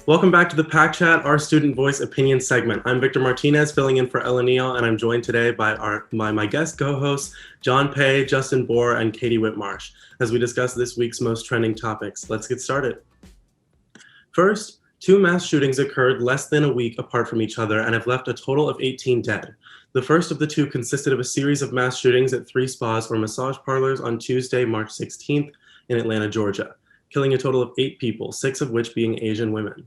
Welcome back to the Pack Chat, our student voice opinion segment. I'm Victor Martinez, filling in for Ella Neal, and I'm joined today by my guest co-hosts, John Pay, Justin Bohr, and Katie Whitmarsh, as we discuss this week's most trending topics. Let's get started. First, two mass shootings occurred less than a week apart from each other and have left a total of 18 dead. The first of the two consisted of a series of mass shootings at three spas or massage parlors on Tuesday, March 16th in Atlanta, Georgia, killing a total of 8 people, 6 of which being Asian women.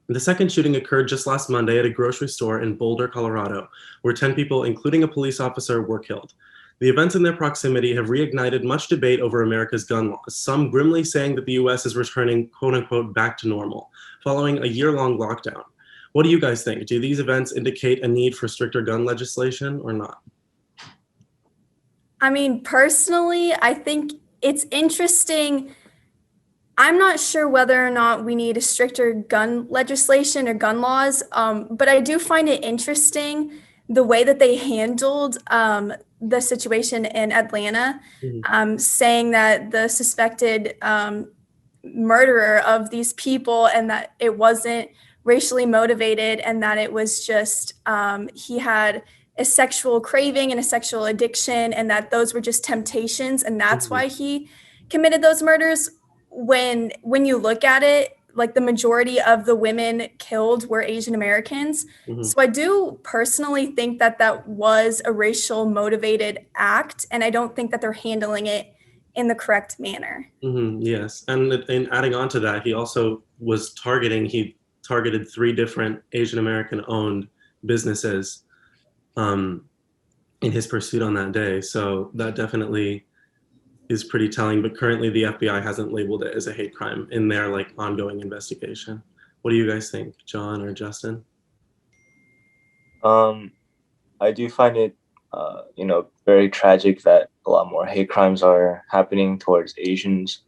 The second shooting occurred just last Monday at a grocery store in Boulder, Colorado, where 10 people, including a police officer, were killed. The events in their proximity have reignited much debate over America's gun laws, some grimly saying that the US is returning, quote unquote, back to normal, following a year-long lockdown. What do you guys think? Do these events indicate a need for stricter gun legislation or not? I mean, personally, I think it's interesting. I'm not sure whether or not we need a stricter gun legislation or gun laws, but I do find it interesting the way that they handled the situation in Atlanta, saying that the suspected murderer of these people and that it wasn't racially motivated and that it was just he had a sexual craving and a sexual addiction and that those were just temptations and that's why he committed those murders. When you look at it, like the majority of the women killed were Asian Americans. So I do personally think that that was a racial motivated act, and I don't think that they're handling it in the correct manner. Yes, and adding on to that, he targeted 3 different Asian American owned businesses in his pursuit on that day. So that definitely is pretty telling, but currently the FBI hasn't labeled it as a hate crime in their ongoing investigation. What do you guys think, John or Justin? I do find it, very tragic that a lot more hate crimes are happening towards Asians.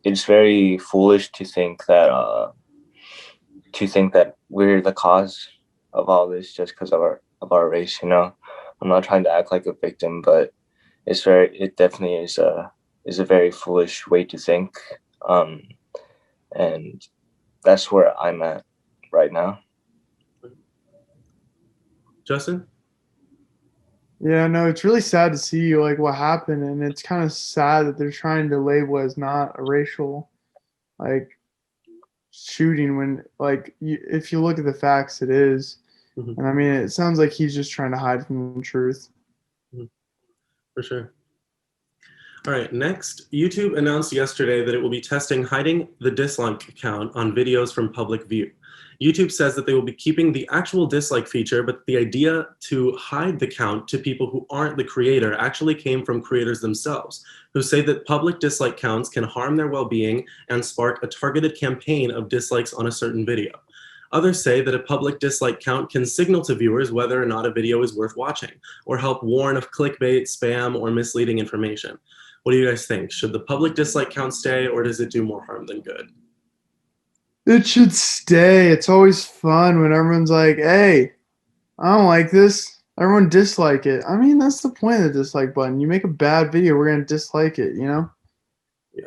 It's very foolish to think that we're the cause of all this just because of our race. I'm not trying to act like a victim, but it definitely is a very foolish way to think, and that's where I'm at right now. Justin? Yeah, no, it's really sad to see what happened, and it's kind of sad that they're trying to label as not a racial shooting when if you look at the facts, it is. And I mean, it sounds like he's just trying to hide from the truth. For sure. All right, next, YouTube announced yesterday that it will be testing hiding the dislike count on videos from public view. YouTube says that they will be keeping the actual dislike feature, but the idea to hide the count to people who aren't the creator actually came from creators themselves, who say that public dislike counts can harm their well-being and spark a targeted campaign of dislikes on a certain video. Others say that a public dislike count can signal to viewers whether or not a video is worth watching, or help warn of clickbait, spam, or misleading information. What do you guys think? Should the public dislike count stay, or does it do more harm than good? It should stay. It's always fun when everyone's like, hey, I don't like this. Everyone dislike it. I mean, that's the point of the dislike button. You make a bad video, we're going to dislike it, Yeah.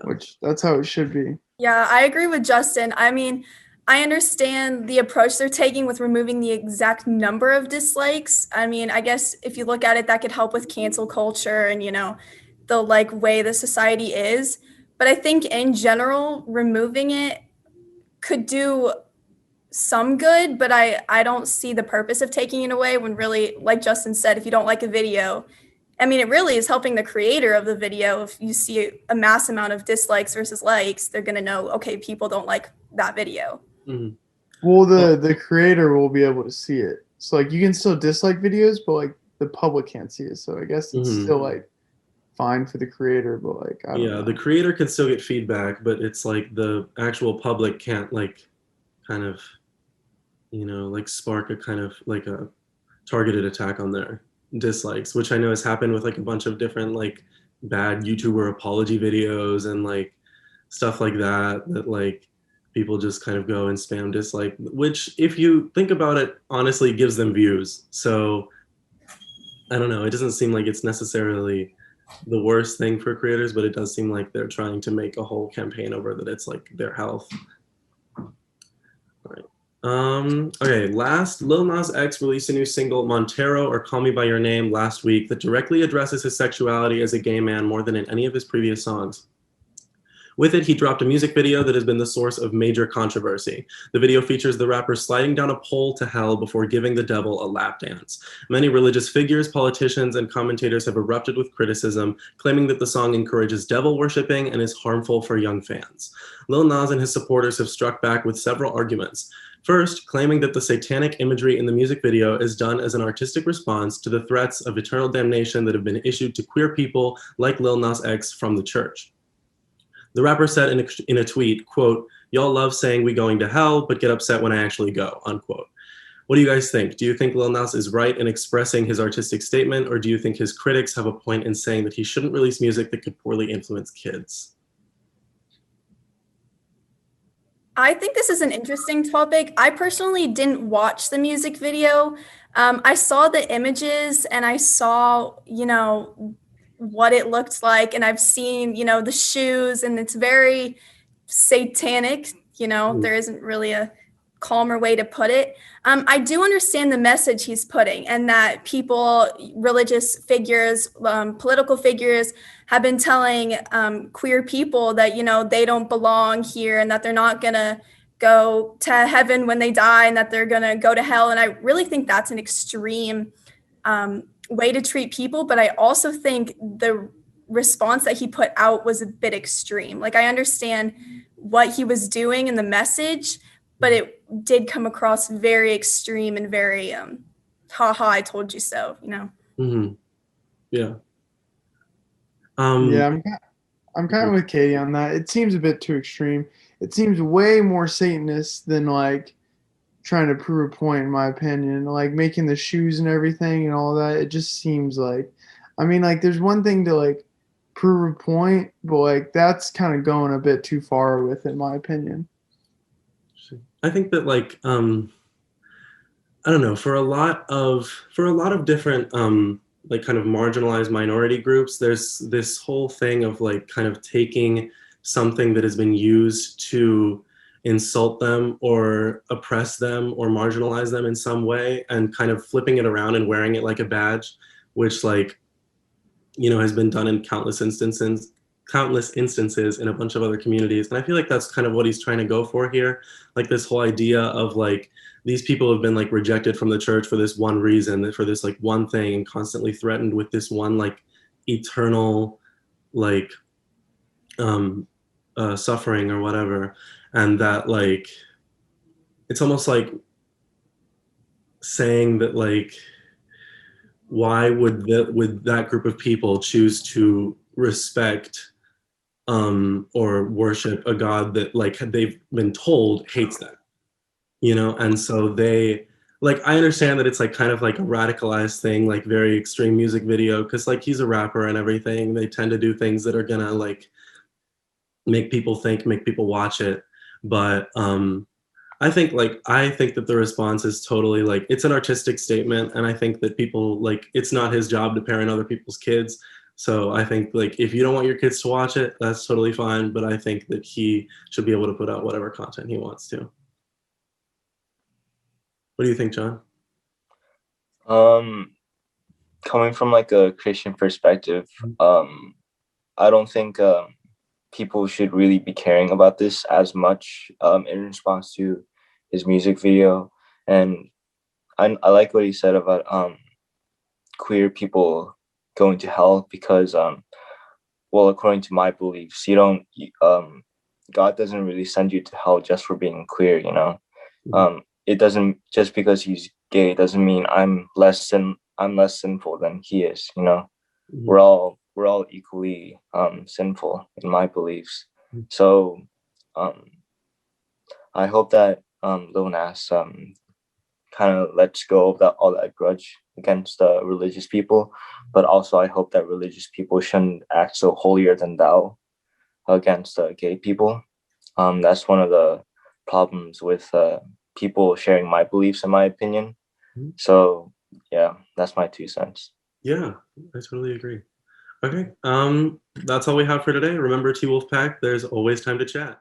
Which, that's how it should be. Yeah, I agree with Justin. I mean, I understand the approach they're taking with removing the exact number of dislikes. I mean, I guess if you look at it, that could help with cancel culture and, the way the society is. But I think in general, removing it could do some good, but I don't see the purpose of taking it away when really, like Justin said, if you don't like a video, I mean, it really is helping the creator of the video. If you see a mass amount of dislikes versus likes, they're going to know, okay, people don't like that video. Well, the creator will be able to see it. So you can still dislike videos, but the public can't see it. So I guess it's still fine for the creator, but I don't know. The creator can still get feedback, but it's the actual public can't kind of spark a kind of a targeted attack on their dislikes, which I know has happened with a bunch of different bad YouTuber apology videos and stuff like that people just kind of go and spam dislike, which if you think about it, honestly gives them views. So I don't know, it doesn't seem like it's necessarily the worst thing for creators, but it does seem like they're trying to make a whole campaign over that it's like their health. All right. Okay, last, Lil Nas X released a new single, Montero or Call Me By Your Name, last week that directly addresses his sexuality as a gay man more than in any of his previous songs. With it, he dropped a music video that has been the source of major controversy. The video features the rapper sliding down a pole to hell before giving the devil a lap dance. Many religious figures, politicians, and commentators have erupted with criticism, claiming that the song encourages devil worshipping and is harmful for young fans. Lil Nas and his supporters have struck back with several arguments. First, claiming that the satanic imagery in the music video is done as an artistic response to the threats of eternal damnation that have been issued to queer people like Lil Nas X from the church. The rapper said in a tweet, quote, "Y'all love saying we going to hell, but get upset when I actually go," unquote. What do you guys think? Do you think Lil Nas is right in expressing his artistic statement, or do you think his critics have a point in saying that he shouldn't release music that could poorly influence kids? I think this is an interesting topic. I personally didn't watch the music video. I saw the images and I saw, what it looked like, and I've seen, the shoes, and it's very satanic. There isn't really a calmer way to put it. I do understand the message he's putting, and that people, religious figures, political figures, have been telling queer people that they don't belong here, and that they're not gonna go to heaven when they die, and that they're gonna go to hell. And I really think that's an extreme way to treat people. But I also think the response that he put out was a bit extreme. Like, I understand what he was doing and the message, but it did come across very extreme and very haha, I told you so, Mm-hmm. Yeah. Yeah, I'm kind of with Katie on that. It seems a bit too extreme. It seems way more Satanist than like trying to prove a point, in my opinion. Like making the shoes and everything and all that. It just seems like, I mean, like there's one thing to like prove a point, but like that's kind of going a bit too far with it, in my opinion. I think that like I don't know, for a lot of different like kind of marginalized minority groups, there's this whole thing of like kind of taking something that has been used to insult them or oppress them or marginalize them in some way and kind of flipping it around and wearing it like a badge, which like has been done in countless instances in a bunch of other communities. And I feel like that's kind of what he's trying to go for here. Like this whole idea of like, these people have been like rejected from the church for this one reason, for this like one thing, and constantly threatened with this one like eternal like suffering or whatever. And that like, it's almost like saying that like, why would that group of people choose to respect or worship a God that like they've been told hates them, and so they like, I understand that it's like kind of like a radicalized thing, like very extreme music video, because like he's a rapper and everything, they tend to do things that are gonna like make people think, make people watch it. But I think that the response is totally like, it's an artistic statement, and I think that people like, it's not his job to parent other people's kids. So I think like, if you don't want your kids to watch it, that's totally fine. But I think that he should be able to put out whatever content he wants to. What do you think, John? Coming from like a Christian perspective, I don't think people should really be caring about this as much in response to his music video. And I like what he said about queer people going to hell because well, according to my beliefs, God doesn't really send you to hell just for being queer, it doesn't, just because he's gay doesn't mean I'm less sinful than he is. Mm-hmm. We're all equally sinful in my beliefs. So I hope that Lil Nas kind of lets go of all that grudge against religious people, but also I hope that religious people shouldn't act so holier than thou against gay people. That's one of the problems with people sharing my beliefs, in my opinion. So yeah, that's my 2 cents. Yeah, I totally agree. Okay. That's all we have for today. Remember, T Wolf Pack, there's always time to chat.